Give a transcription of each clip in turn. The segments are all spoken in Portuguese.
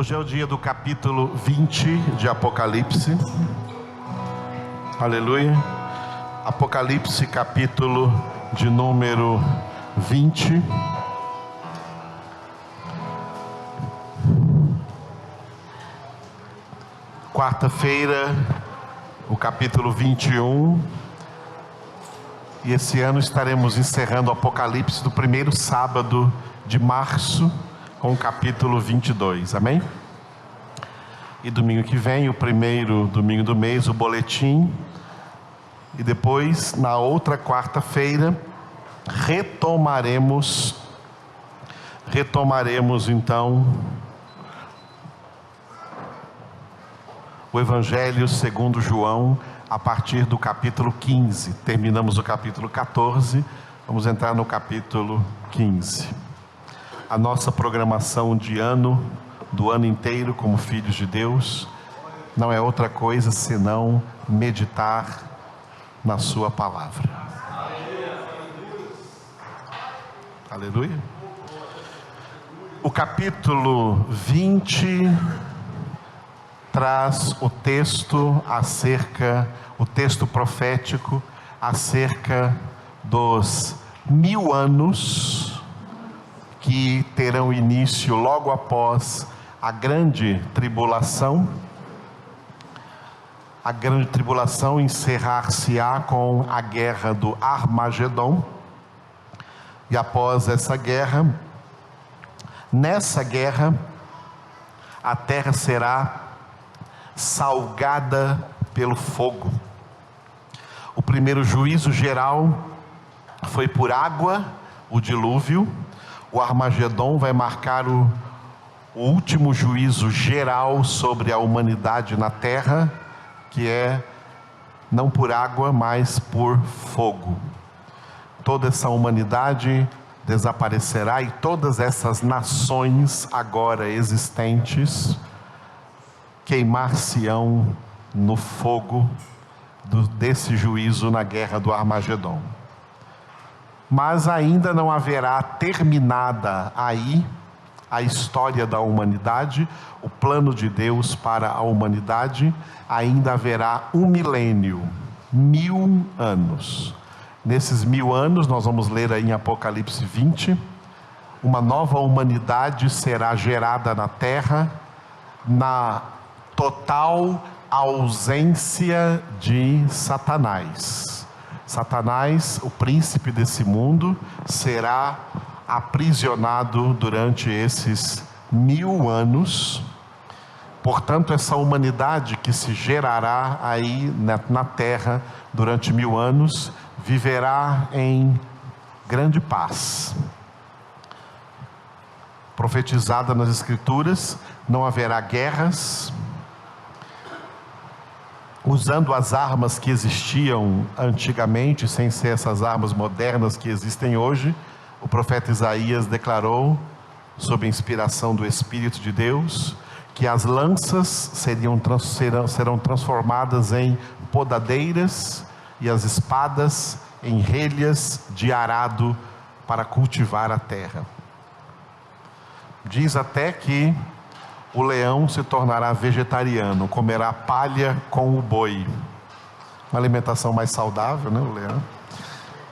Hoje é o dia do capítulo 20 de Apocalipse. Aleluia. Apocalipse, capítulo de número 20. Quarta-feira, o capítulo 21. E esse ano estaremos encerrando o Apocalipse do primeiro sábado de março, com o capítulo 22, amém? E domingo que vem, o primeiro domingo do mês, o boletim. E depois, na outra quarta-feira, retomaremos então o Evangelho segundo João, a partir do capítulo 15. Terminamos o capítulo 14, vamos entrar no capítulo 15. A nossa programação de do ano inteiro como filhos de Deus, não é outra coisa senão meditar na sua palavra. Aleluia. O capítulo 20 traz o texto profético acerca dos 1000 anos que terão início logo após a grande tribulação. A grande tribulação encerrar-se-á com a guerra do Armagedon. E após essa guerra, nessa guerra, a terra será salgada pelo fogo. O primeiro juízo geral foi por água, o dilúvio. O Armagedon vai marcar o último juízo geral sobre a humanidade na terra, que é não por água, mas por fogo. Toda essa humanidade desaparecerá e todas essas nações agora existentes queimar-se-ão no fogo desse juízo na guerra do Armagedon. Mas ainda não haverá terminada aí a história da humanidade, o plano de Deus para a humanidade. Ainda haverá um milênio, 1000 anos. Nesses 1000 anos, nós vamos ler aí em Apocalipse 20, uma nova humanidade será gerada na terra, na total ausência de Satanás. Satanás, o príncipe desse mundo, será aprisionado durante esses 1000 anos. Portanto, essa humanidade que se gerará aí na terra durante 1000 anos, viverá em grande paz. Profetizada nas Escrituras, não haverá guerras. Usando as armas que existiam antigamente, sem ser essas armas modernas que existem hoje, o profeta Isaías declarou, sob a inspiração do Espírito de Deus, que as lanças serão transformadas em podadeiras e as espadas em relhas de arado para cultivar a terra. Diz até que o leão se tornará vegetariano, comerá palha com o boi. Uma alimentação mais saudável, né, o leão.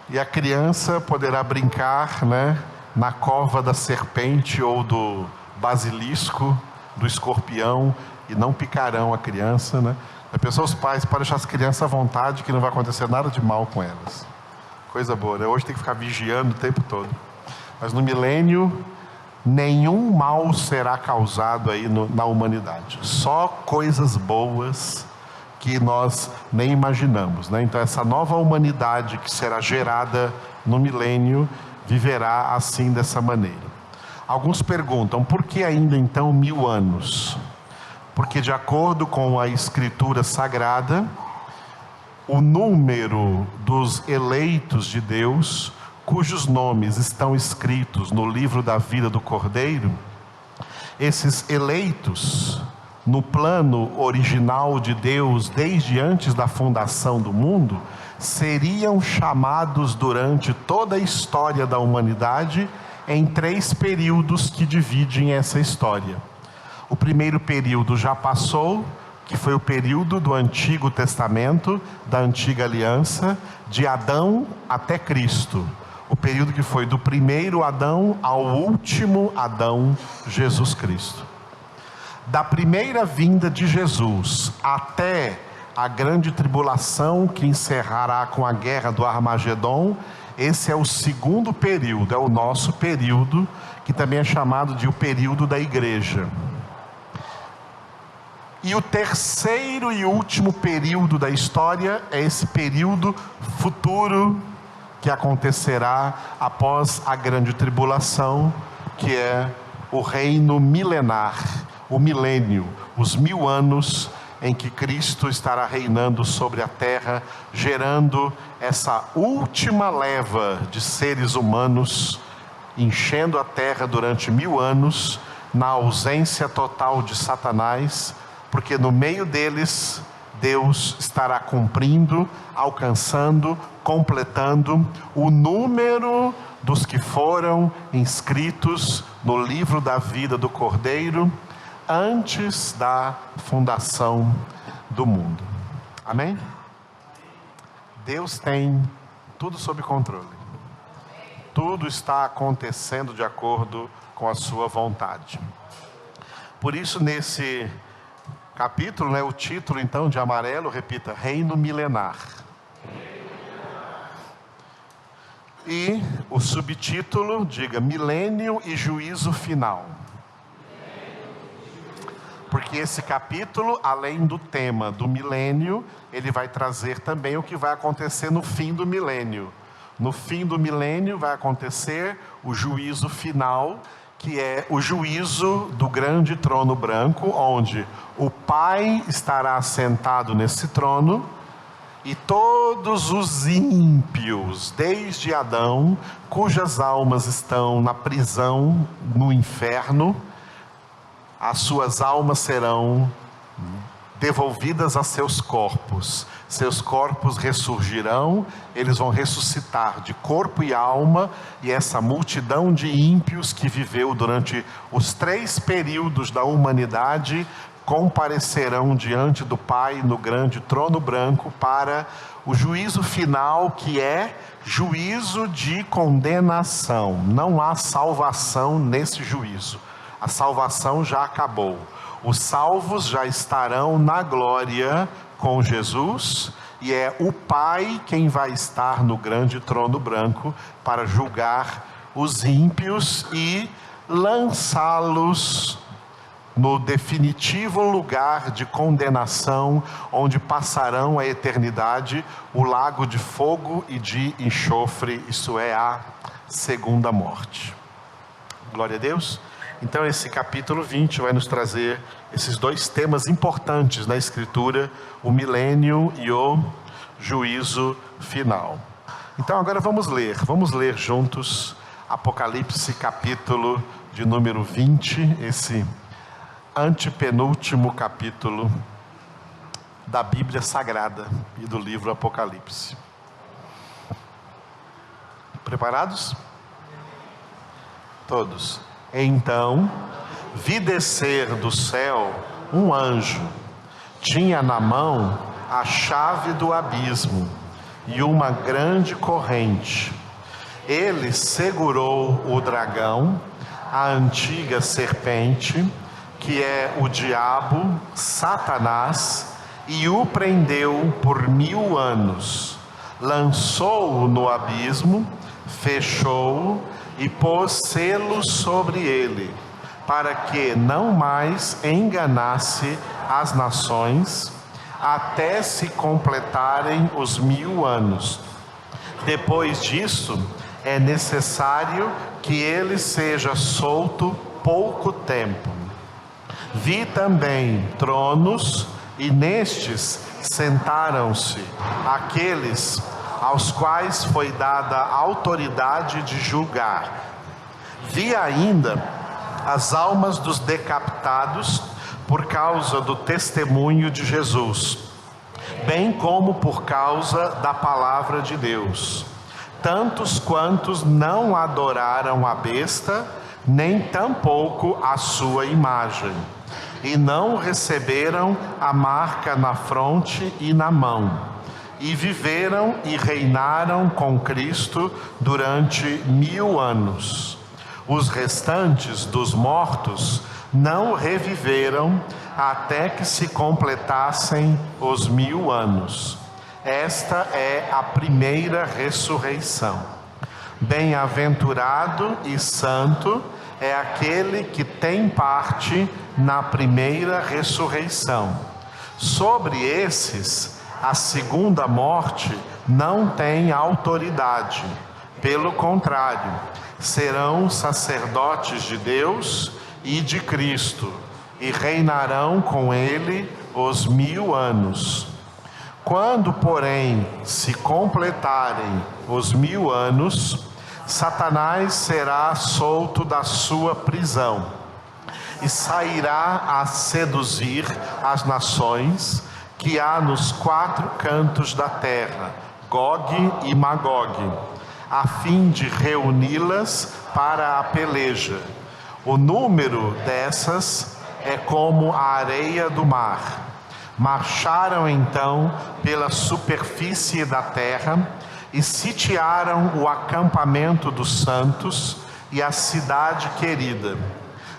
E a criança poderá brincar, né, na cova da serpente ou do basilisco, do escorpião, e não picarão a criança, né. A pessoa, os pais, podem deixar as crianças à vontade, que não vai acontecer nada de mal com elas. Coisa boa, né? Hoje tem que ficar vigiando o tempo todo. Mas no milênio, nenhum mal será causado aí na humanidade. Só coisas boas que nós nem imaginamos, né? Então essa nova humanidade que será gerada no milênio viverá assim, dessa maneira. Alguns perguntam, por que ainda então 1000 anos? Porque de acordo com a Escritura Sagrada, o número dos eleitos de Deus, cujos nomes estão escritos no livro da vida do Cordeiro, esses eleitos, no plano original de Deus, desde antes da fundação do mundo, seriam chamados durante toda a história da humanidade em 3 períodos que dividem essa história. O primeiro período já passou, que foi o período do Antigo Testamento, da Antiga Aliança, de Adão até Cristo. O período que foi do primeiro Adão ao último Adão, Jesus Cristo. Da primeira vinda de Jesus até a grande tribulação que encerrará com a guerra do Armagedon, esse é o segundo período, é o nosso período, que também é chamado de o período da igreja. E o terceiro e último período da história é esse período futuro que acontecerá após a grande tribulação, que é o reino milenar, o milênio, os 1000 anos em que Cristo estará reinando sobre a terra, gerando essa última leva de seres humanos, enchendo a terra durante 1000 anos, na ausência total de Satanás, porque no meio deles, Deus estará cumprindo, alcançando, completando o número dos que foram inscritos no livro da vida do Cordeiro, antes da fundação do mundo. Amém? Deus tem tudo sob controle. Tudo está acontecendo de acordo com a sua vontade. Por isso, nesse capítulo, o título então de amarelo, repita, Reino Milenar. E o subtítulo, diga, Milênio e Juízo Final. Porque esse capítulo, além do tema do milênio, ele vai trazer também o que vai acontecer no fim do milênio. No fim do milênio vai acontecer o juízo final, que é o juízo do grande trono branco, onde o Pai estará sentado nesse trono, e todos os ímpios, desde Adão, cujas almas estão na prisão, no inferno, as suas almas serão devolvidas a seus corpos ressurgirão, eles vão ressuscitar de corpo e alma, e essa multidão de ímpios que viveu durante os 3 períodos da humanidade, comparecerão diante do Pai no grande trono branco para o juízo final, que é juízo de condenação. Não há salvação nesse juízo. A salvação já acabou. Os salvos já estarão na glória com Jesus, e é o Pai quem vai estar no grande trono branco para julgar os ímpios e lançá-los no definitivo lugar de condenação, onde passarão a eternidade, o lago de fogo e de enxofre, isso é a segunda morte. Glória a Deus. Então esse capítulo 20 vai nos trazer esses 2 temas importantes na Escritura, o milênio e o juízo final. Então agora vamos ler juntos Apocalipse capítulo de número 20, esse antepenúltimo capítulo da Bíblia Sagrada e do livro Apocalipse. Preparados? Todos. Então, vi descer do céu um anjo, tinha na mão a chave do abismo e uma grande corrente. Ele segurou o dragão, a antiga serpente, que é o diabo, Satanás, e o prendeu por 1000 anos. Lançou-o no abismo, fechou-o e pôs selos sobre ele, para que não mais enganasse as nações, até se completarem os 1000 anos. Depois disso, é necessário que ele seja solto pouco tempo. Vi também tronos, e nestes sentaram-se aqueles aos quais foi dada a autoridade de julgar. Vi ainda as almas dos decapitados por causa do testemunho de Jesus, bem como por causa da palavra de Deus. Tantos quantos não adoraram a besta, nem tampouco a sua imagem, e não receberam a marca na fronte e na mão, e viveram e reinaram com Cristo durante 1000 anos. Os restantes dos mortos não reviveram até que se completassem os 1000 anos. Esta é a primeira ressurreição. Bem-aventurado e santo é aquele que tem parte na primeira ressurreição. Sobre esses, a segunda morte não tem autoridade. Pelo contrário, serão sacerdotes de Deus e de Cristo, e reinarão com ele os 1000 anos. Quando, porém, se completarem os 1000 anos, Satanás será solto da sua prisão e sairá a seduzir as nações que há nos 4 cantos da terra, Gog e Magog, a fim de reuni-las para a peleja. O número dessas é como a areia do mar. Marcharam então pela superfície da terra e sitiaram o acampamento dos santos e a cidade querida.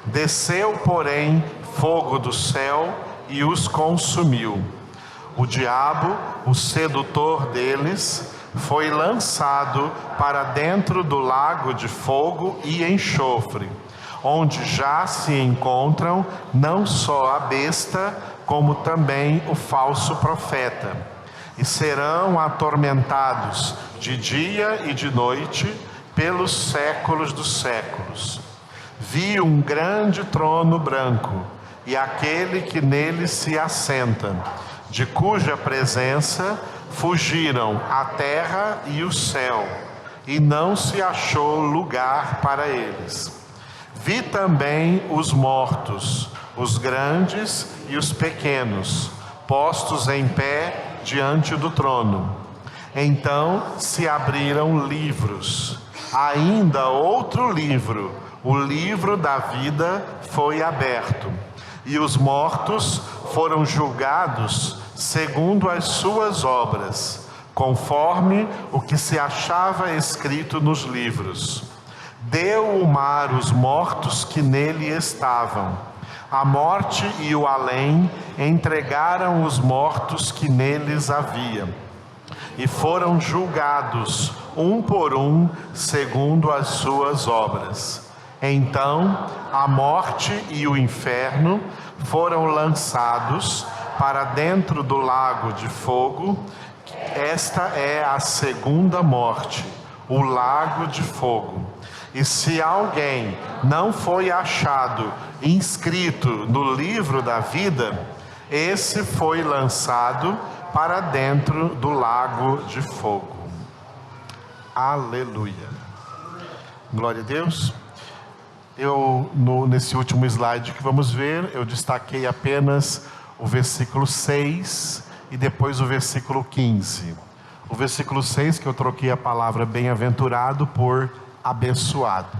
Desceu, porém, fogo do céu e os consumiu. O diabo, o sedutor deles, foi lançado para dentro do lago de fogo e enxofre, onde já se encontram não só a besta, como também o falso profeta, e serão atormentados de dia e de noite pelos séculos dos séculos. Vi um grande trono branco e aquele que nele se assenta, de cuja presença fugiram a terra e o céu, e não se achou lugar para eles. Vi também os mortos, os grandes e os pequenos, postos em pé diante do trono. Então se abriram livros. Ainda outro livro, o livro da vida, foi aberto. E os mortos foram julgados segundo as suas obras, conforme o que se achava escrito nos livros. Deu o mar os mortos que nele estavam. A morte e o além entregaram os mortos que neles havia, e foram julgados, um por um, segundo as suas obras. Então a morte e o inferno foram lançados para dentro do lago de fogo. Esta é a segunda morte, o lago de fogo. E se alguém não foi achado inscrito no livro da vida, esse foi lançado para dentro do lago de fogo. Aleluia. Glória a Deus. Nesse último slide que vamos ver, eu destaquei apenas o versículo 6 e depois o versículo 15. O versículo 6, que eu troquei a palavra bem-aventurado por abençoado.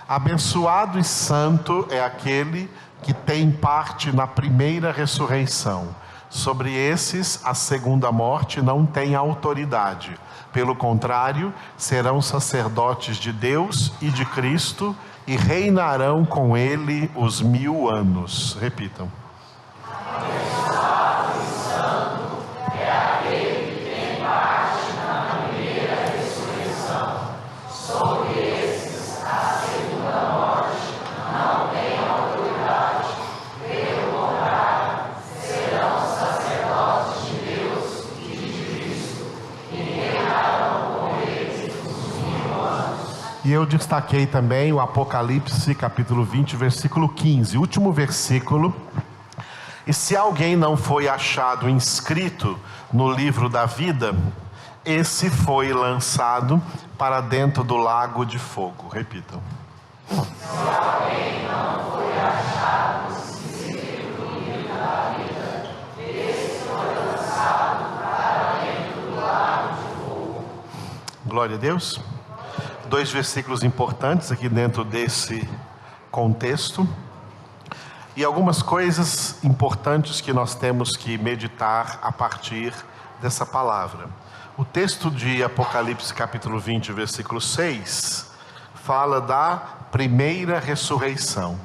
Abençoado e santo é aquele que tem parte na primeira ressurreição. Sobre esses, a segunda morte não tem autoridade. Pelo contrário, serão sacerdotes de Deus e de Cristo e reinarão com ele os 1000 anos. Repitam. Abençoado e santo é aquele que tem parte na primeira ressurreição. Sobre esses, a segunda morte não tem autoridade. Pelo contrário, serão sacerdotes de Deus e de Cristo, e reinarão com eles os 1000 anos. E eu destaquei também o Apocalipse, capítulo 20, versículo 15, último versículo. E se alguém não foi achado inscrito no livro da vida, esse foi lançado para dentro do lago de fogo. Repitam. Se alguém não foi achado inscrito no livro da vida, esse foi lançado para dentro do lago de fogo. Glória a Deus. 2 versículos importantes aqui dentro desse contexto e algumas coisas importantes que nós temos que meditar a partir dessa palavra. O texto de Apocalipse capítulo 20, versículo 6, fala da primeira ressurreição,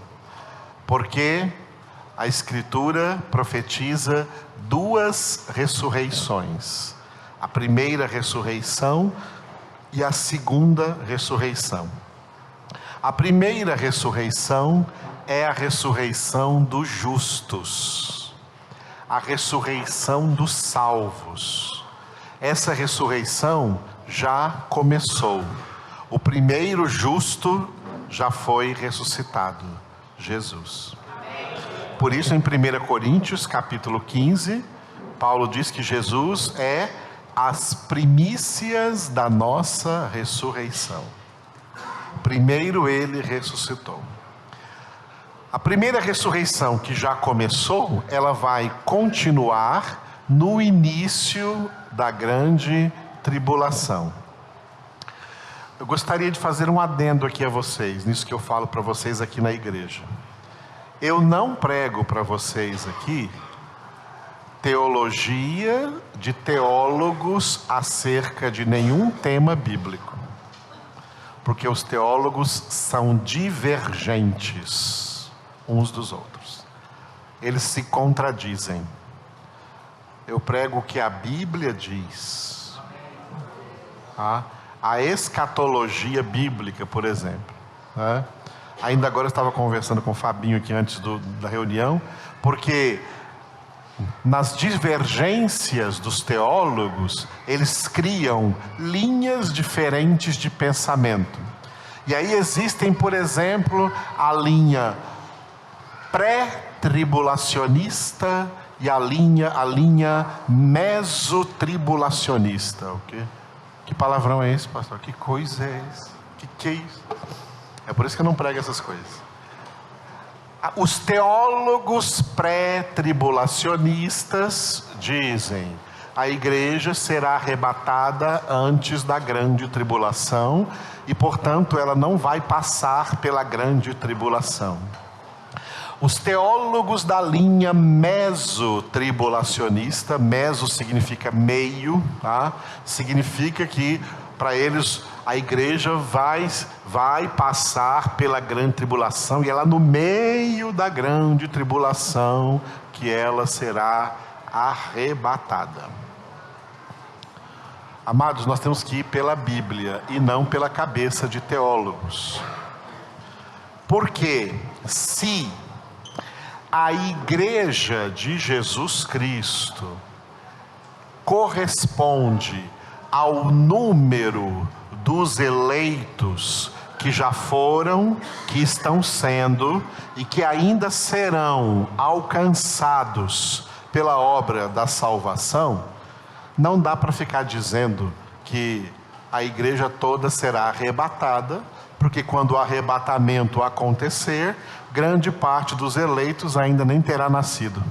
porque a Escritura profetiza duas ressurreições: a primeira ressurreição e a segunda ressurreição. A primeira ressurreição é a ressurreição dos justos, a ressurreição dos salvos. Essa ressurreição já começou. O primeiro justo já foi ressuscitado, Jesus. Por isso, em 1 Coríntios, capítulo 15, Paulo diz que Jesus é as primícias da nossa ressurreição. Primeiro ele ressuscitou. A primeira ressurreição que já começou, ela vai continuar no início da grande tribulação. Eu gostaria de fazer um adendo aqui a vocês, nisso que eu falo para vocês aqui na igreja. Eu não prego para vocês aqui teologia de teólogos acerca de nenhum tema bíblico, porque os teólogos são divergentes uns dos outros, eles se contradizem. Eu prego o que a Bíblia diz. A escatologia bíblica, por exemplo, ainda agora eu estava conversando com o Fabinho aqui antes da reunião, porque nas divergências dos teólogos, eles criam linhas diferentes de pensamento. E aí existem, por exemplo, a linha pré-tribulacionista e a linha mesotribulacionista. Okay? Que palavrão é esse, pastor? Que coisa é esse? Que é isso? É por isso que eu não prego essas coisas. Os teólogos pré-tribulacionistas dizem: a igreja será arrebatada antes da grande tribulação e, portanto, ela não vai passar pela grande tribulação. Os teólogos da linha mesotribulacionista, meso significa meio, significa que para eles a igreja vai passar pela grande tribulação e ela no meio da grande tribulação que ela será arrebatada. Amados, nós temos que ir pela Bíblia e não pela cabeça de teólogos. Porque se a igreja de Jesus Cristo corresponde ao número dos eleitos que já foram, que estão sendo e que ainda serão alcançados pela obra da salvação, não dá para ficar dizendo que a igreja toda será arrebatada, porque quando o arrebatamento acontecer, grande parte dos eleitos ainda nem terá nascido.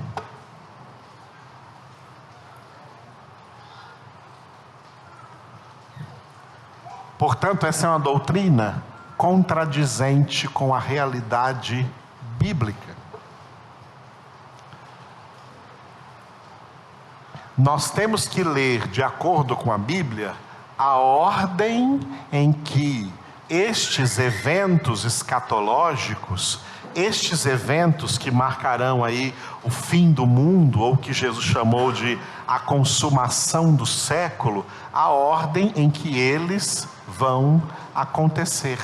Portanto, essa é uma doutrina contradizente com a realidade bíblica. Nós temos que ler, de acordo com a Bíblia, a ordem em que estes eventos escatológicos, estes eventos que marcarão aí o fim do mundo, ou que Jesus chamou de a consumação do século, a ordem em que eles vão acontecer.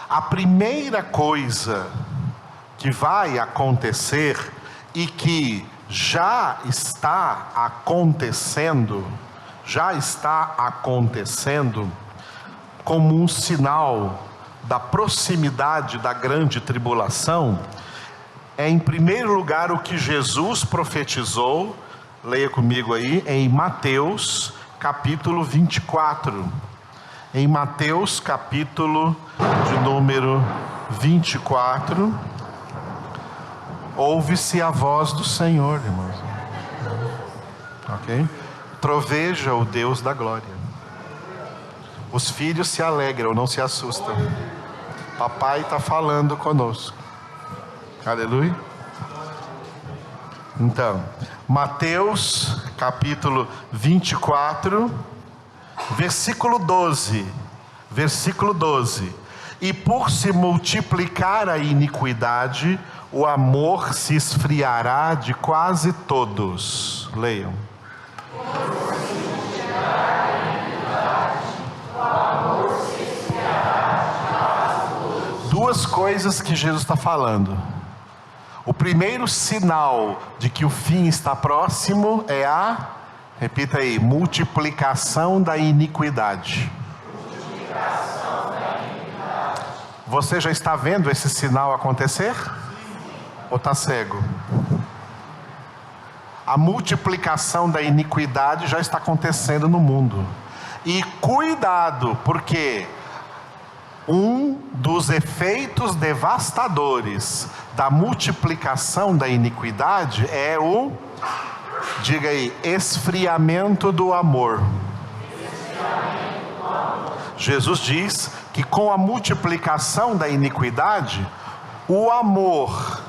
A primeira coisa que vai acontecer e que já está acontecendo como um sinal da proximidade da grande tribulação, é em primeiro lugar o que Jesus profetizou, leia comigo aí, em Mateus capítulo 24. Em Mateus capítulo de número 24, ouve-se a voz do Senhor, irmãos. Ok? Troveja o Deus da glória. Os filhos se alegram, não se assustam. Papai está falando conosco. Aleluia. Então, Mateus capítulo 24, versículo 12. Versículo 12. E por se multiplicar a iniquidade, o amor se esfriará de quase todos. Leiam. Duas coisas que Jesus está falando. O primeiro sinal de que o fim está próximo é a, repita aí, multiplicação da iniquidade. Você já está vendo esse sinal acontecer? Ou está cego? A multiplicação da iniquidade já está acontecendo no mundo. E cuidado, porque um dos efeitos devastadores da multiplicação da iniquidade é o, diga aí, esfriamento do amor. Jesus diz que com a multiplicação da iniquidade, o amor,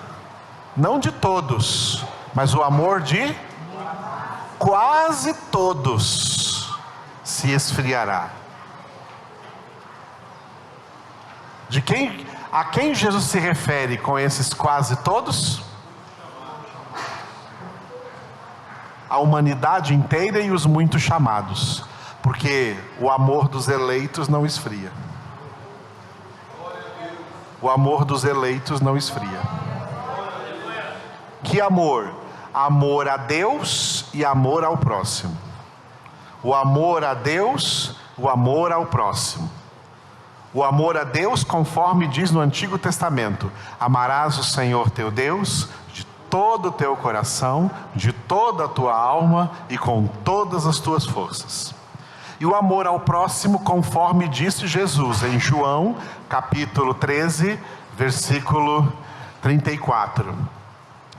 não de todos, mas o amor de quase todos, se esfriará. A quem Jesus se refere com esses quase todos? A humanidade inteira e os muitos chamados, porque o amor dos eleitos não esfria. O amor dos eleitos não esfria. Que amor? Amor a Deus e amor ao próximo. O amor a Deus, o amor ao próximo. O amor a Deus, conforme diz no Antigo Testamento: amarás o Senhor teu Deus de todo o teu coração, de toda a tua alma e com todas as tuas forças. E o amor ao próximo, conforme disse Jesus em João, capítulo 13, versículo 34.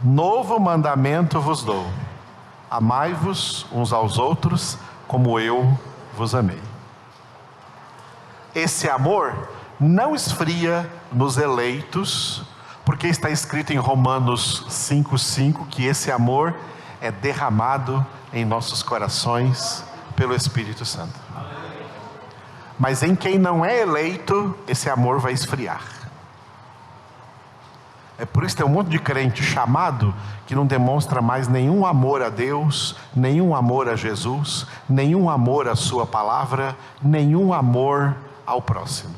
Novo mandamento vos dou: amai-vos uns aos outros, como eu vos amei. Esse amor não esfria nos eleitos, porque está escrito em Romanos 5,5 que esse amor é derramado em nossos corações pelo Espírito Santo. Mas em quem não é eleito, esse amor vai esfriar. É por isso que tem um monte de crente chamado que não demonstra mais nenhum amor a Deus, nenhum amor a Jesus, nenhum amor à sua palavra, nenhum amor ao próximo.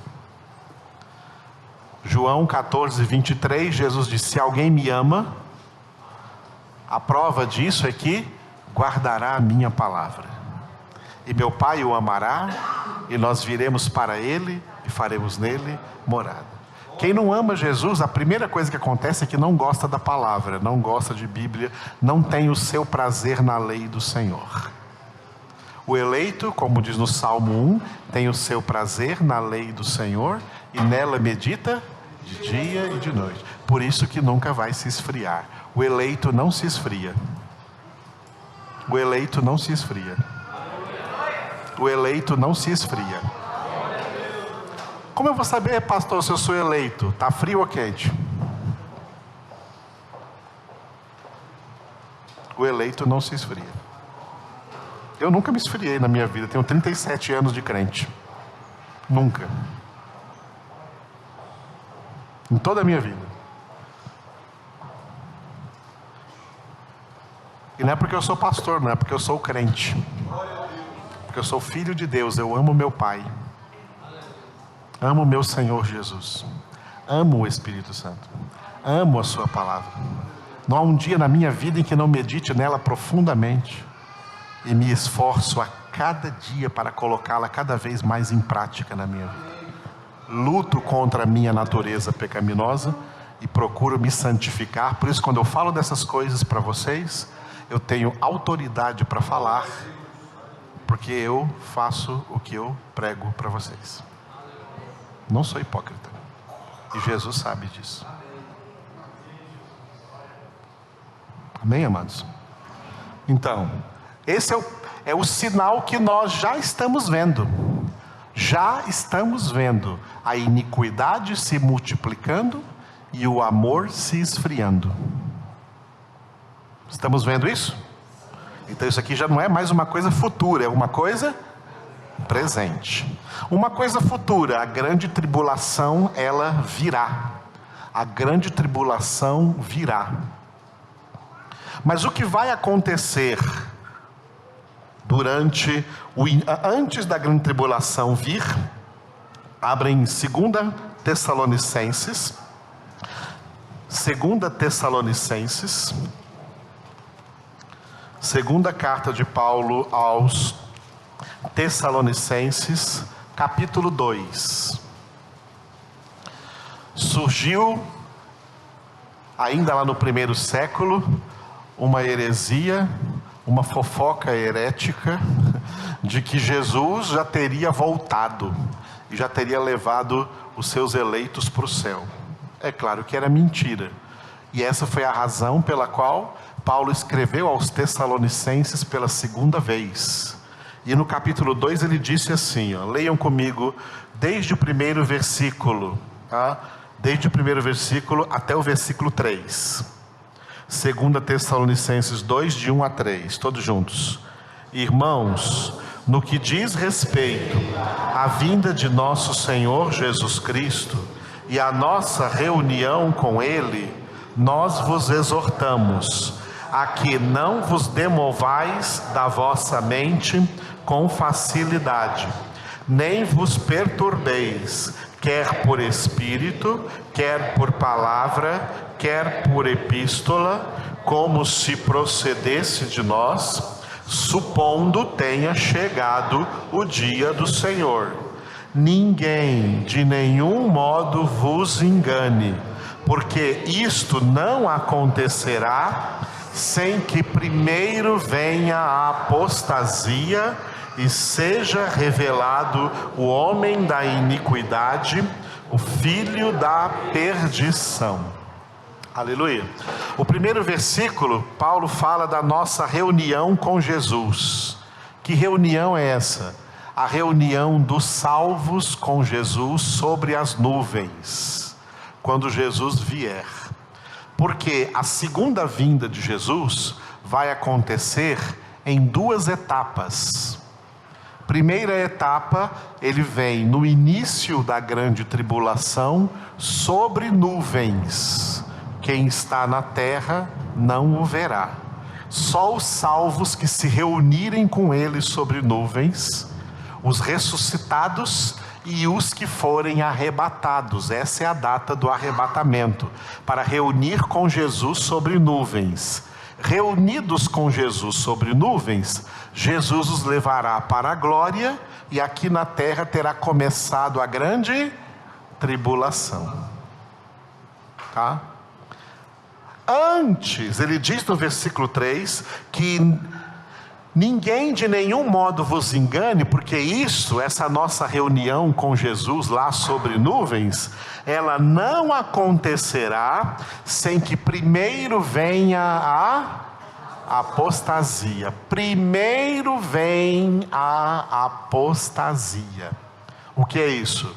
João 14, 23, Jesus disse: se alguém me ama, a prova disso é que guardará a minha palavra. E meu Pai o amará, e nós viremos para ele e faremos nele morada. Quem não ama Jesus, a primeira coisa que acontece é que não gosta da palavra, não gosta de Bíblia, não tem o seu prazer na lei do Senhor. O eleito, como diz no Salmo 1, tem o seu prazer na lei do Senhor e nela medita de dia e de noite. Por isso que nunca vai se esfriar. O eleito não se esfria. O eleito não se esfria. O eleito não se esfria. Como eu vou saber, pastor, se eu sou eleito? Está frio ou quente? O eleito não se esfria. Eu nunca me esfriei na minha vida, tenho 37 anos de crente. Nunca. Em toda a minha vida. E não é porque eu sou pastor, não é porque eu sou crente. Porque eu sou filho de Deus, eu amo meu Pai. Amo meu Senhor Jesus. Amo o Espírito Santo. Amo a sua palavra. Não há um dia na minha vida em que não medite nela profundamente. E me esforço a cada dia para colocá-la cada vez mais em prática na minha vida. Luto contra a minha natureza pecaminosa e procuro me santificar. Por isso, quando eu falo dessas coisas para vocês, eu tenho autoridade para falar, porque eu faço o que eu prego para vocês. Não sou hipócrita. E Jesus sabe disso. Amém, amados? Então, esse é o sinal que nós já estamos vendo. Já estamos vendo a iniquidade se multiplicando e o amor se esfriando. Estamos vendo isso? Então isso aqui já não é mais uma coisa futura, é uma coisa presente. Uma coisa futura, a grande tribulação, ela virá. A grande tribulação virá. Mas o que vai acontecer antes da grande tribulação vir? Abrem 2 Tessalonicenses. 2 Tessalonicenses. Segunda carta de Paulo aos Tessalonicenses, capítulo 2. Surgiu, ainda lá no primeiro século, uma heresia, uma fofoca herética, de que Jesus já teria voltado, e já teria levado os seus eleitos para o céu. É claro que era mentira, e essa foi a razão pela qual Paulo escreveu aos Tessalonicenses pela segunda vez. E no capítulo 2 ele disse assim, leiam comigo, desde o primeiro versículo, desde o primeiro versículo até o versículo 3. 2 Tessalonicenses 2, de 1 a 3, todos juntos. Irmãos, no que diz respeito à vinda de nosso Senhor Jesus Cristo e à nossa reunião com Ele, nós vos exortamos a que não vos demovais da vossa mente com facilidade, nem vos perturbeis, quer por espírito, quer por palavra, quer por epístola, como se procedesse de nós, supondo tenha chegado o dia do Senhor. Ninguém de nenhum modo vos engane, porque isto não acontecerá sem que primeiro venha a apostasia e seja revelado o homem da iniquidade, o filho da perdição. Aleluia. O primeiro versículo, Paulo fala da nossa reunião com Jesus. Que reunião é essa? A reunião dos salvos com Jesus sobre as nuvens, quando Jesus vier. Porque a segunda vinda de Jesus vai acontecer em duas etapas. Primeira etapa, ele vem no início da grande tribulação sobre nuvens. Quem está na terra não o verá. Só os salvos que se reunirem com ele sobre nuvens, os ressuscitados e os que forem arrebatados. Essa é a data do arrebatamento, para reunir com Jesus sobre nuvens. Reunidos com Jesus sobre nuvens, Jesus os levará para a glória, e aqui na terra terá começado a grande tribulação. Tá? Antes, ele diz no versículo 3, que ninguém de nenhum modo vos engane, porque essa nossa reunião com Jesus lá sobre nuvens, ela não acontecerá sem que primeiro venha a apostasia. Primeiro vem a apostasia. O que é isso?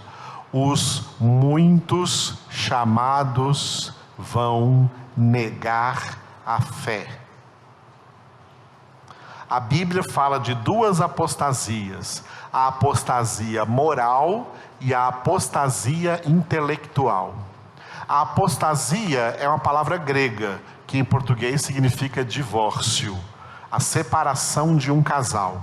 Os muitos chamados vão negar a fé. A Bíblia fala de duas apostasias: a apostasia moral e a apostasia intelectual. A apostasia é uma palavra grega, que em português significa divórcio, a separação de um casal.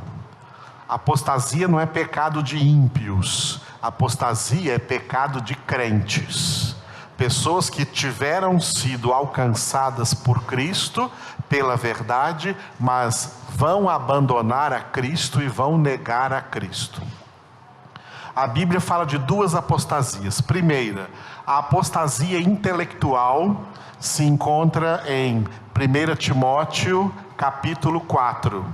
Apostasia não é pecado de ímpios, apostasia é pecado de crentes. Pessoas que tiveram sido alcançadas por Cristo, pela verdade, mas vão abandonar a Cristo e vão negar a Cristo. A Bíblia fala de duas apostasias. Primeira, a apostasia intelectual se encontra em 1 Timóteo capítulo 4.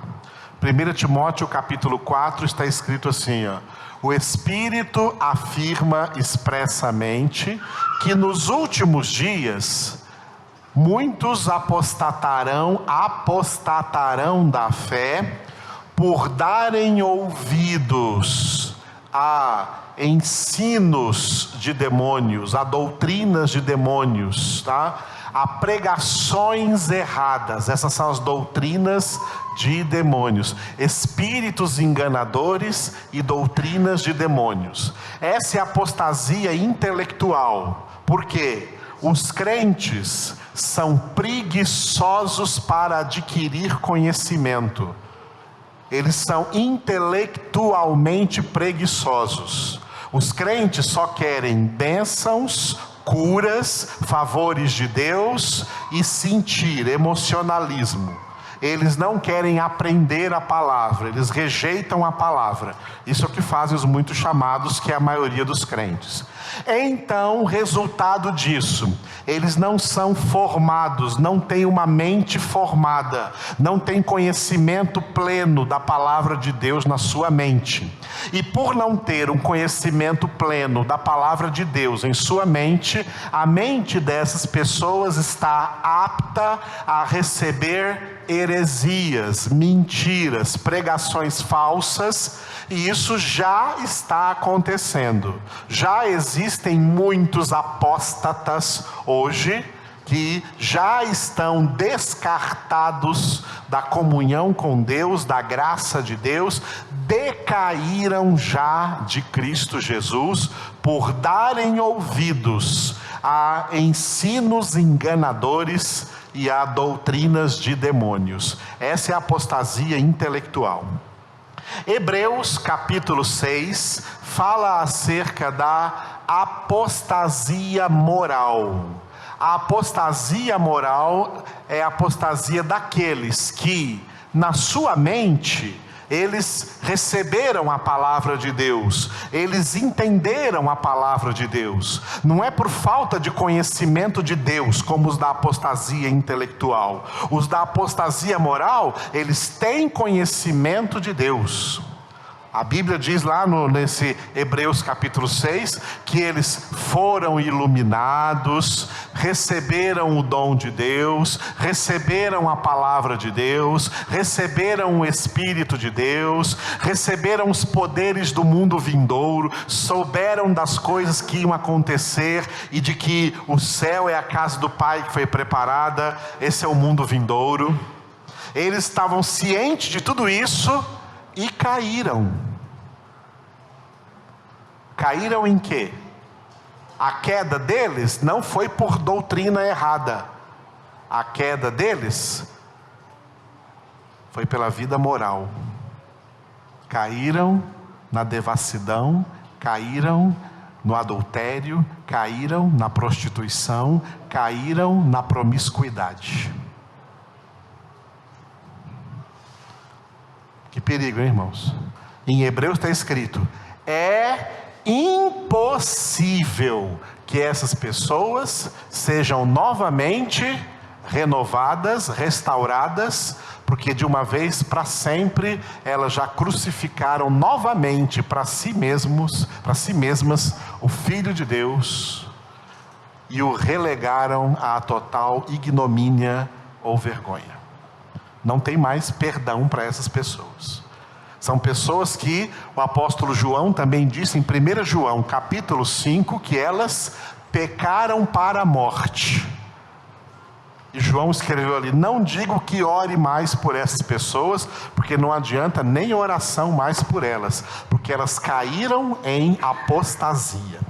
1 Timóteo capítulo 4 está escrito assim, o Espírito afirma expressamente que nos últimos dias muitos apostatarão da fé por darem ouvidos a ensinos de demônios, a doutrinas de demônios, tá? A pregações erradas. Essas são as doutrinas de demônios, espíritos enganadores e doutrinas de demônios. Essa é a apostasia intelectual. Por quê? Os crentes são preguiçosos para adquirir conhecimento. Eles são intelectualmente preguiçosos. Os crentes só querem bênçãos, curas, favores de Deus e sentir, emocionalismo. Eles não querem aprender a palavra, eles rejeitam a palavra. Isso é o que fazem os muitos chamados, que é a maioria dos crentes. Então, resultado disso, eles não são formados, não têm uma mente formada, não têm conhecimento pleno da palavra de Deus na sua mente. E por não ter um conhecimento pleno da palavra de Deus em sua mente, a mente dessas pessoas está apta a receber heresias, mentiras, pregações falsas, e isso já está acontecendo. Já existem muitos apóstatas hoje que já estão descartados da comunhão com Deus, da graça de Deus, decaíram já de Cristo Jesus por darem ouvidos a ensinos enganadores e a doutrinas de demônios. Essa é a apostasia intelectual. Hebreus capítulo 6 fala acerca da apostasia moral. A apostasia moral é a apostasia daqueles que, na sua mente, eles receberam a palavra de Deus, eles entenderam a palavra de Deus. Não é por falta de conhecimento de Deus, como os da apostasia intelectual. Os da apostasia moral, eles têm conhecimento de Deus. A Bíblia diz lá nesse Hebreus capítulo 6, que eles foram iluminados, receberam o dom de Deus, receberam a palavra de Deus, receberam o Espírito de Deus, receberam os poderes do mundo vindouro, souberam das coisas que iam acontecer e de que o céu é a casa do Pai que foi preparada, esse é o mundo vindouro. Eles estavam cientes de tudo isso e caíram. Caíram em quê? A queda deles não foi por doutrina errada. A queda deles foi pela vida moral. Caíram na devassidão, caíram no adultério, caíram na prostituição, caíram na promiscuidade. Que perigo, hein, irmãos? Em Hebreus está escrito: é impossível que essas pessoas sejam novamente renovadas, restauradas, porque de uma vez para sempre elas já crucificaram novamente para si mesmas o Filho de Deus e o relegaram à total ignomínia ou vergonha. Não tem mais perdão para essas pessoas. São pessoas que o apóstolo João também disse em 1 João capítulo 5, que elas pecaram para a morte. E João escreveu ali: não digo que ore mais por essas pessoas, porque não adianta nem oração mais por elas, porque elas caíram em apostasia.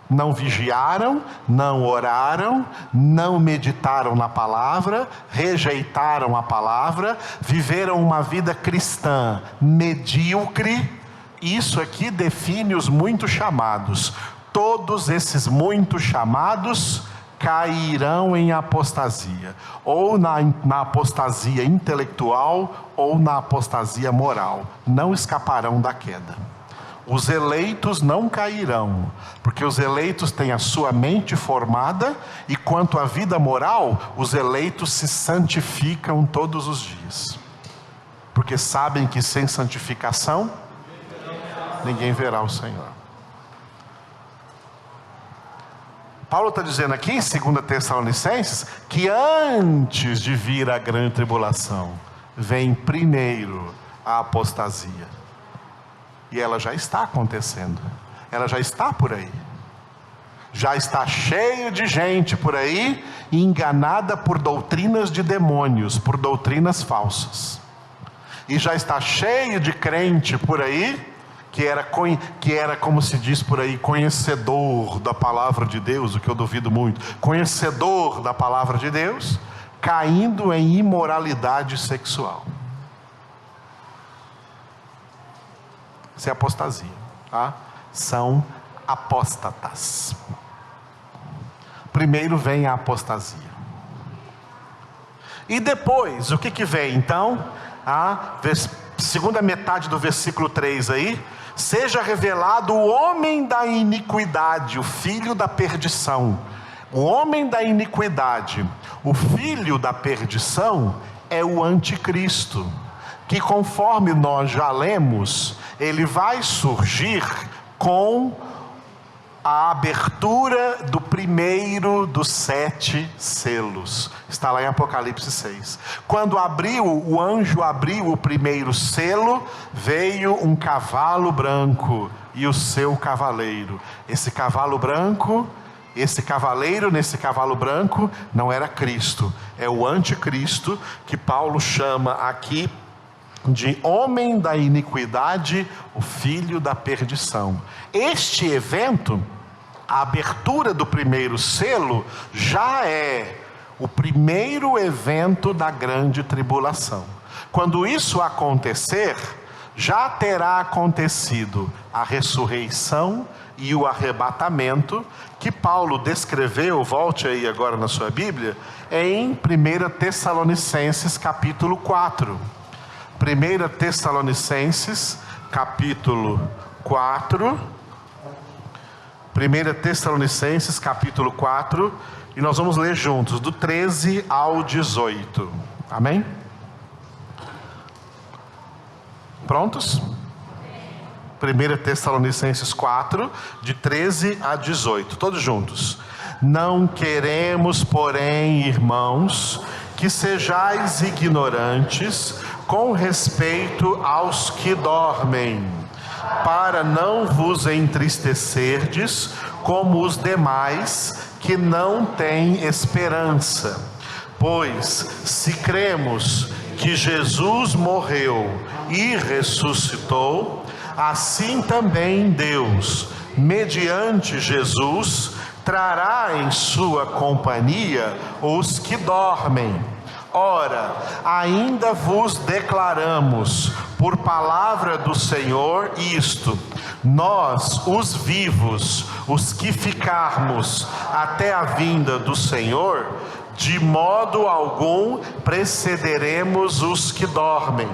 Não vigiaram, não oraram, não meditaram na palavra, rejeitaram a palavra, viveram uma vida cristã medíocre. Isso aqui define os muitos chamados. Todos esses muitos chamados cairão em apostasia, ou na apostasia intelectual, ou na apostasia moral. Não escaparão da queda. Os eleitos não cairão, porque os eleitos têm a sua mente formada, e quanto à vida moral, os eleitos se santificam todos os dias, porque sabem que sem santificação ninguém verá o Senhor. Paulo está dizendo aqui em 2 Tessalonicenses que antes de vir a grande tribulação, vem primeiro a apostasia. E ela já está acontecendo. Ela já está por aí. Já está cheio de gente por aí, enganada por doutrinas de demônios, por doutrinas falsas. E já está cheio de crente por aí, que era, como se diz por aí, conhecedor da palavra de Deus, o que eu duvido muito, conhecedor da palavra de Deus, caindo em imoralidade sexual. Isso é apostasia, tá? São apóstatas. Primeiro vem a apostasia. E depois, o que vem então? A segunda metade do versículo 3 aí. Seja revelado o homem da iniquidade, o filho da perdição. O homem da iniquidade, o filho da perdição, é o anticristo, que conforme nós já lemos, ele vai surgir com a abertura do primeiro dos 7 selos. Está lá em Apocalipse 6. Quando o anjo abriu o primeiro selo, veio um cavalo branco e o seu cavaleiro. Esse cavalo branco, esse cavaleiro nesse cavalo branco, não era Cristo, é o anticristo, que Paulo chama aqui de homem da iniquidade, o filho da perdição. Este evento, a abertura do primeiro selo, já é o primeiro evento da grande tribulação. Quando isso acontecer, já terá acontecido a ressurreição e o arrebatamento, que Paulo descreveu, volte aí agora na sua Bíblia, em 1 Tessalonicenses capítulo 4. 1 Tessalonicenses capítulo 4. 1 Tessalonicenses capítulo 4, e nós vamos ler juntos, do 13 ao 18. Amém? Prontos? 1 Tessalonicenses 4, de 13 a 18, todos juntos. Não queremos, porém, irmãos, que sejais ignorantes com respeito aos que dormem, para não vos entristecerdes como os demais que não têm esperança. Pois se cremos que Jesus morreu e ressuscitou, assim também Deus, mediante Jesus, trará em sua companhia os que dormem. Ora, ainda vos declaramos, por palavra do Senhor, isto: nós, os vivos, os que ficarmos até a vinda do Senhor, de modo algum precederemos os que dormem.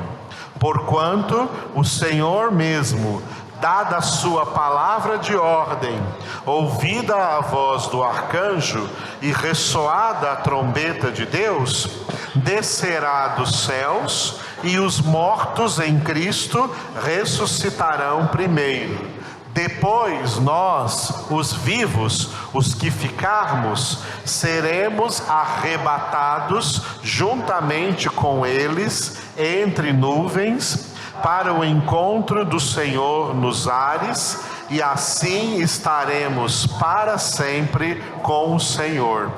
Porquanto o Senhor mesmo, dada a sua palavra de ordem, ouvida a voz do arcanjo e ressoada a trombeta de Deus, descerá dos céus, e os mortos em Cristo ressuscitarão primeiro. Depois nós, os vivos, os que ficarmos, seremos arrebatados juntamente com eles entre nuvens, para o encontro do Senhor nos ares, e assim estaremos para sempre com o Senhor.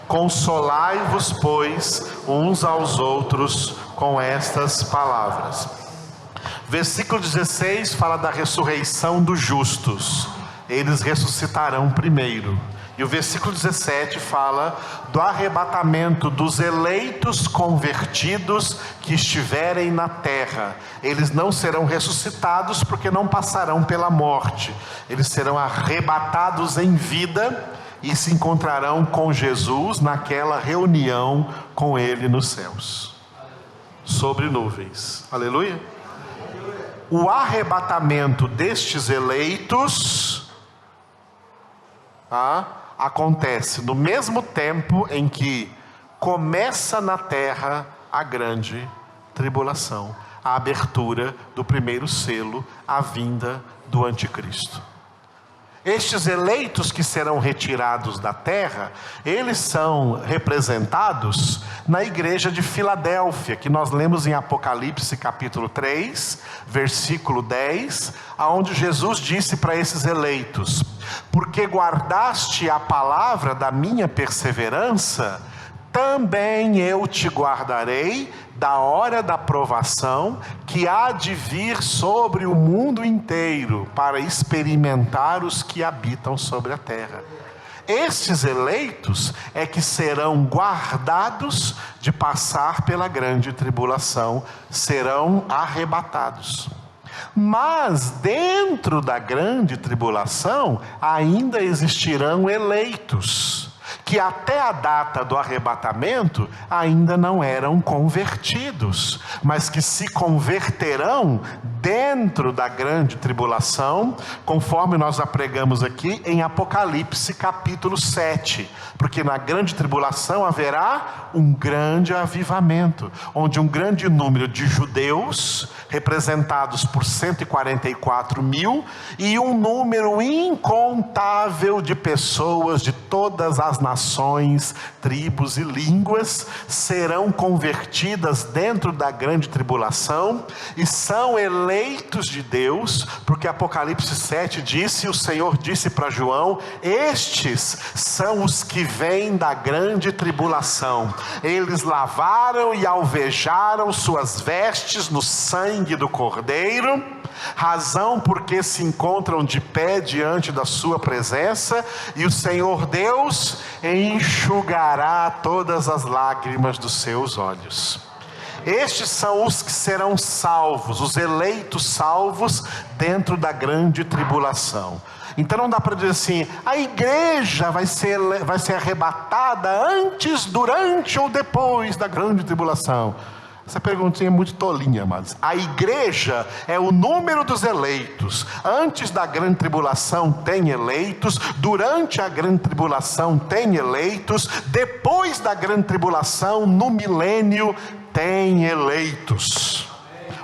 Consolai-vos, pois, uns aos outros com estas palavras. Versículo 16 fala da ressurreição dos justos. Eles ressuscitarão primeiro. E o versículo 17 fala do arrebatamento dos eleitos convertidos que estiverem na terra. Eles não serão ressuscitados porque não passarão pela morte. Eles serão arrebatados em vida e se encontrarão com Jesus naquela reunião com Ele nos céus, sobre nuvens. Aleluia. O arrebatamento destes eleitos acontece no mesmo tempo em que começa na terra a grande tribulação, a abertura do primeiro selo, a vinda do anticristo. Estes eleitos que serão retirados da terra, eles são representados na igreja de Filadélfia, que nós lemos em Apocalipse capítulo 3, versículo 10, aonde Jesus disse para esses eleitos: porque guardaste a palavra da minha perseverança, também eu te guardarei da hora da provação que há de vir sobre o mundo inteiro, para experimentar os que habitam sobre a terra. Estes eleitos é que serão guardados de passar pela grande tribulação, serão arrebatados. Mas dentro da grande tribulação ainda existirão eleitos, que até a data do arrebatamento ainda não eram convertidos, mas que se converterão dentro da grande tribulação, conforme nós apregamos aqui em Apocalipse capítulo 7, porque na grande tribulação haverá um grande avivamento, onde um grande número de judeus, representados por 144 mil, e um número incontável de pessoas de todas as nações, tribos e línguas, serão convertidas dentro da grande tribulação, e são eleitos de Deus, porque Apocalipse 7 disse, o Senhor disse para João: estes são os que vêm da grande tribulação, eles lavaram e alvejaram suas vestes no sangue do Cordeiro, razão porque se encontram de pé diante da sua presença, e o Senhor Deus enxugará todas as lágrimas dos seus olhos. Estes são os que serão salvos, os eleitos salvos dentro da grande tribulação. Então não dá para dizer assim, a igreja vai ser arrebatada antes, durante ou depois da grande tribulação. Essa perguntinha é muito tolinha, amados. A igreja é o número dos eleitos. Antes da grande tribulação tem eleitos, durante a grande tribulação tem eleitos, depois da grande tribulação, no milênio, tem eleitos.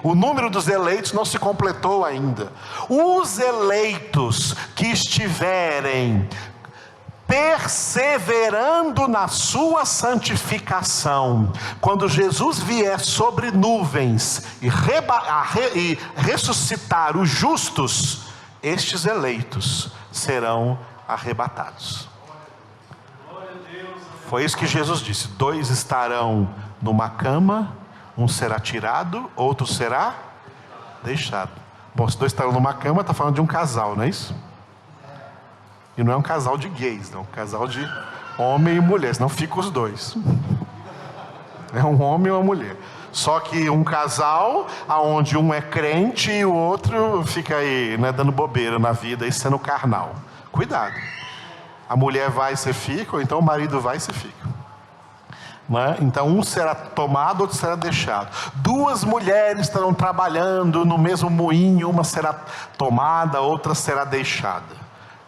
O número dos eleitos não se completou ainda. Os eleitos que estiverem perseverando na sua santificação, quando Jesus vier sobre nuvens e ressuscitar os justos, estes eleitos serão arrebatados. Foi isso que Jesus disse: 2 estarão numa cama, um será tirado, outro será deixado. Bom, se 2 estarão numa cama, está falando de um casal, não é isso? E não é um casal de gays, não, é um casal de homem e mulher, senão fica os 2. É um homem e uma mulher. Só que um casal, onde um é crente e o outro fica aí, né, dando bobeira na vida e sendo carnal. Cuidado. A mulher vai e você fica, ou então o marido vai e você fica. Né? Então um será tomado, outro será deixado. 2 mulheres estarão trabalhando no mesmo moinho, uma será tomada, outra será deixada.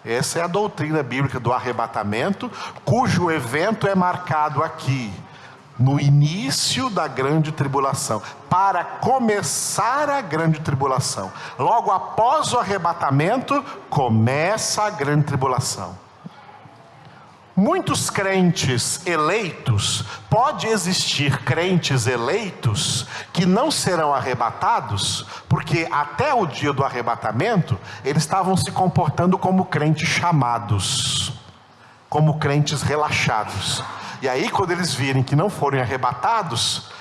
Essa é a doutrina bíblica do arrebatamento, cujo evento é marcado aqui, no início da grande tribulação, para começar a grande tribulação. Logo após o arrebatamento, começa a grande tribulação. Muitos crentes eleitos, pode existir crentes eleitos que não serão arrebatados, porque até o dia do arrebatamento, eles estavam se comportando como crentes chamados, como crentes relaxados. E aí quando eles virem que não forem arrebatados,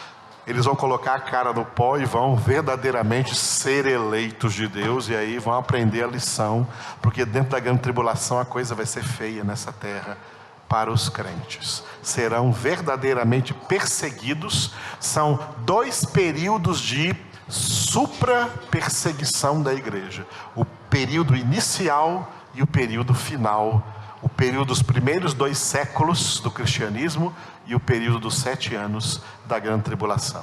eles vão colocar a cara no pó e vão verdadeiramente ser eleitos de Deus, e aí vão aprender a lição, porque dentro da grande tribulação a coisa vai ser feia nessa terra. Para os crentes, serão verdadeiramente perseguidos. São 2 períodos de supra-perseguição da igreja: o período inicial e o período final, o período dos primeiros 2 séculos do cristianismo e o período dos 7 anos da grande tribulação.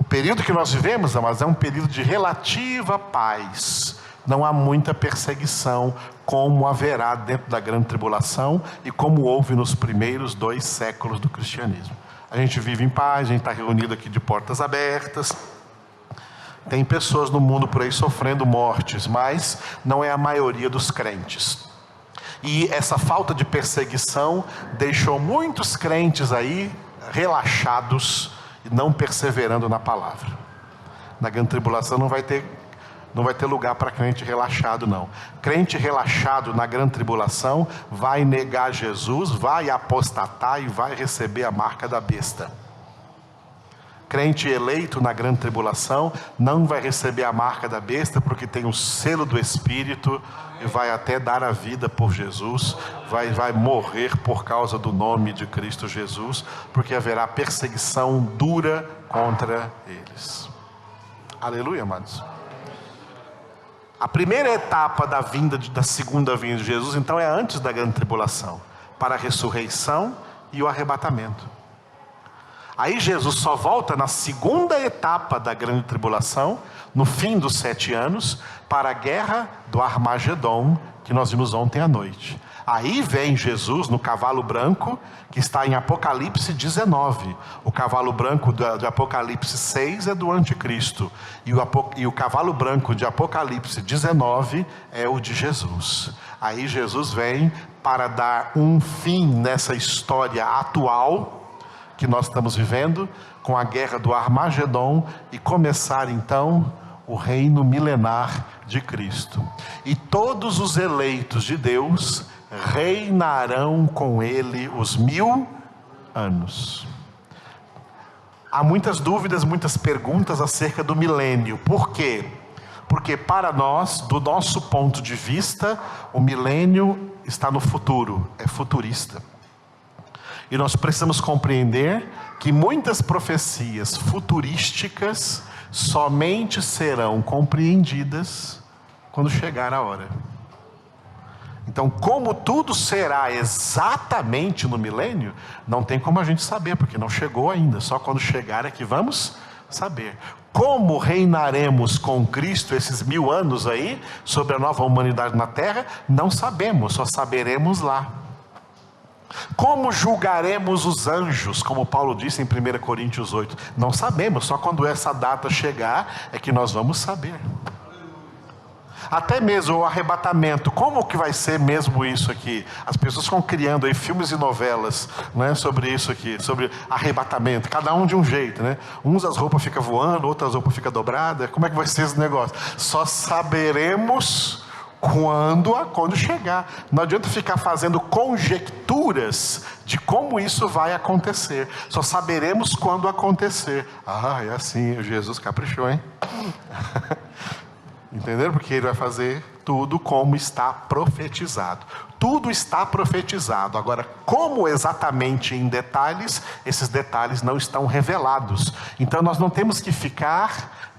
O período que nós vivemos, amados, é um período de relativa paz. Não há muita perseguição, como haverá dentro da grande tribulação e como houve nos primeiros 2 séculos do cristianismo. A gente vive em paz, a gente está reunido aqui de portas abertas, Tem pessoas no mundo por aí sofrendo mortes, mas não é a maioria dos crentes. E essa falta de perseguição deixou muitos crentes aí relaxados e não perseverando na palavra. Na grande tribulação não vai ter lugar para crente relaxado, não. Crente relaxado na grande tribulação vai negar Jesus, vai apostatar e vai receber a marca da besta. Crente eleito na grande tribulação não vai receber a marca da besta, porque tem o selo do Espírito e vai até dar a vida por Jesus, vai morrer por causa do nome de Cristo Jesus, porque haverá perseguição dura contra eles. Aleluia, amados. A primeira etapa da segunda vinda de Jesus, então, é antes da grande tribulação, para a ressurreição e o arrebatamento. Aí Jesus só volta na segunda etapa da grande tribulação, no fim dos 7 anos, para a guerra do Armagedon, que nós vimos ontem à noite. Aí vem Jesus no cavalo branco, que está em Apocalipse 19. O cavalo branco de Apocalipse 6 é do anticristo. E o cavalo branco de Apocalipse 19 é o de Jesus. Aí Jesus vem para dar um fim nessa história atual que nós estamos vivendo, com a guerra do Armagedon, e começar então o reino milenar de Cristo. E todos os eleitos de Deus reinarão com ele os 1000 anos. Há muitas dúvidas, muitas perguntas acerca do milênio. Por quê? Porque para nós, do nosso ponto de vista, o milênio está no futuro, é futurista. E nós precisamos compreender que muitas profecias futurísticas somente serão compreendidas quando chegar a hora. Então, como tudo será exatamente no milênio, não tem como a gente saber, porque não chegou ainda. Só quando chegar é que vamos saber. Como reinaremos com Cristo esses 1000 anos aí, sobre a nova humanidade na terra, não sabemos, só saberemos lá. Como julgaremos os anjos, como Paulo disse em 1 Coríntios 8? Não sabemos, só quando essa data chegar é que nós vamos saber. Até mesmo o arrebatamento, como que vai ser mesmo isso aqui? As pessoas estão criando aí filmes e novelas, né, sobre isso aqui, sobre arrebatamento, cada um de um jeito, né? Uns as roupas ficam voando, outras as roupas ficam dobradas. Como é que vai ser esse negócio? Só saberemos quando chegar. Não adianta ficar fazendo conjecturas de como isso vai acontecer. Só saberemos quando acontecer. Ah, é assim, Jesus caprichou, hein? Entenderam? Porque ele vai fazer tudo como está profetizado. Tudo está profetizado. Agora, como exatamente em detalhes, esses detalhes não estão revelados. Então nós não temos que ficar,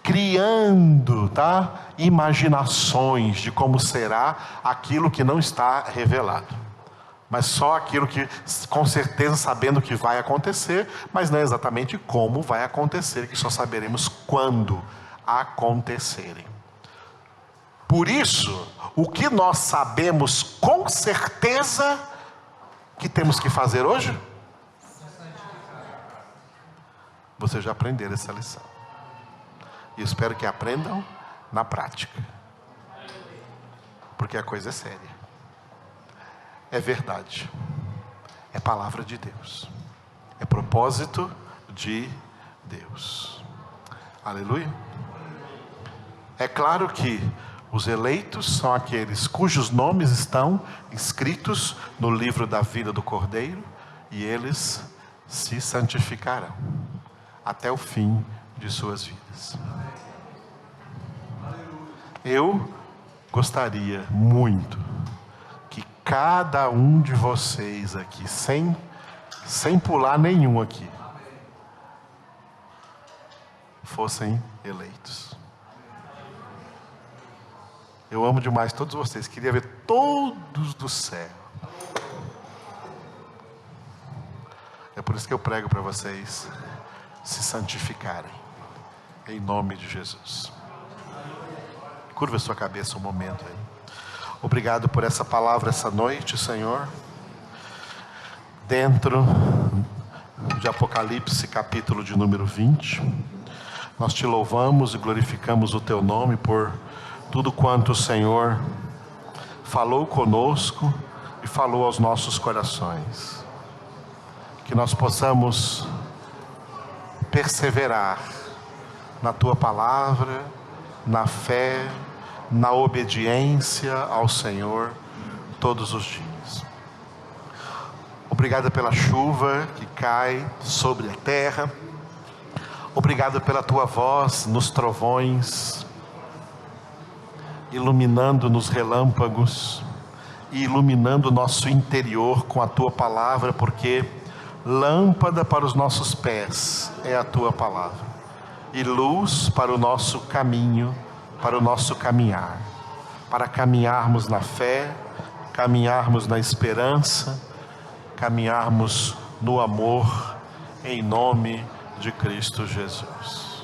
criando, imaginações de como será aquilo que não está revelado. Mas só aquilo que, com certeza, sabendo que vai acontecer, mas não exatamente como vai acontecer, que só saberemos quando acontecerem. Por isso, o que nós sabemos com certeza que temos que fazer hoje? Vocês já aprenderam essa lição. E eu espero que aprendam na prática. Porque a coisa é séria. É verdade. É palavra de Deus. É propósito de Deus. Aleluia. É claro que os eleitos são aqueles cujos nomes estão escritos no livro da vida do Cordeiro, e eles se santificarão até o fim de suas vidas. Eu gostaria muito que cada um de vocês aqui, sem pular nenhum aqui, fossem eleitos. Eu amo demais todos vocês. Queria ver todos do céu. É por isso que eu prego para vocês se santificarem. Em nome de Jesus. Curva a sua cabeça um momento aí. Obrigado por essa palavra essa noite, Senhor. Dentro de Apocalipse, capítulo de número 20. Nós te louvamos e glorificamos o teu nome por tudo quanto o Senhor falou conosco e falou aos nossos corações. Que nós possamos perseverar na tua palavra, na fé, na obediência ao Senhor todos os dias. Obrigado pela chuva que cai sobre a terra. Obrigado pela tua voz nos trovões, iluminando nos relâmpagos e iluminando o nosso interior com a tua palavra, porque lâmpada para os nossos pés é a tua palavra e luz para o nosso caminho, para o nosso caminhar, para caminharmos na fé, caminharmos na esperança, caminharmos no amor, em nome de Cristo Jesus.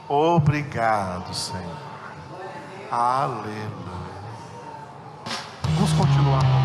Obrigado, Senhor. Aleluia. Vamos continuar.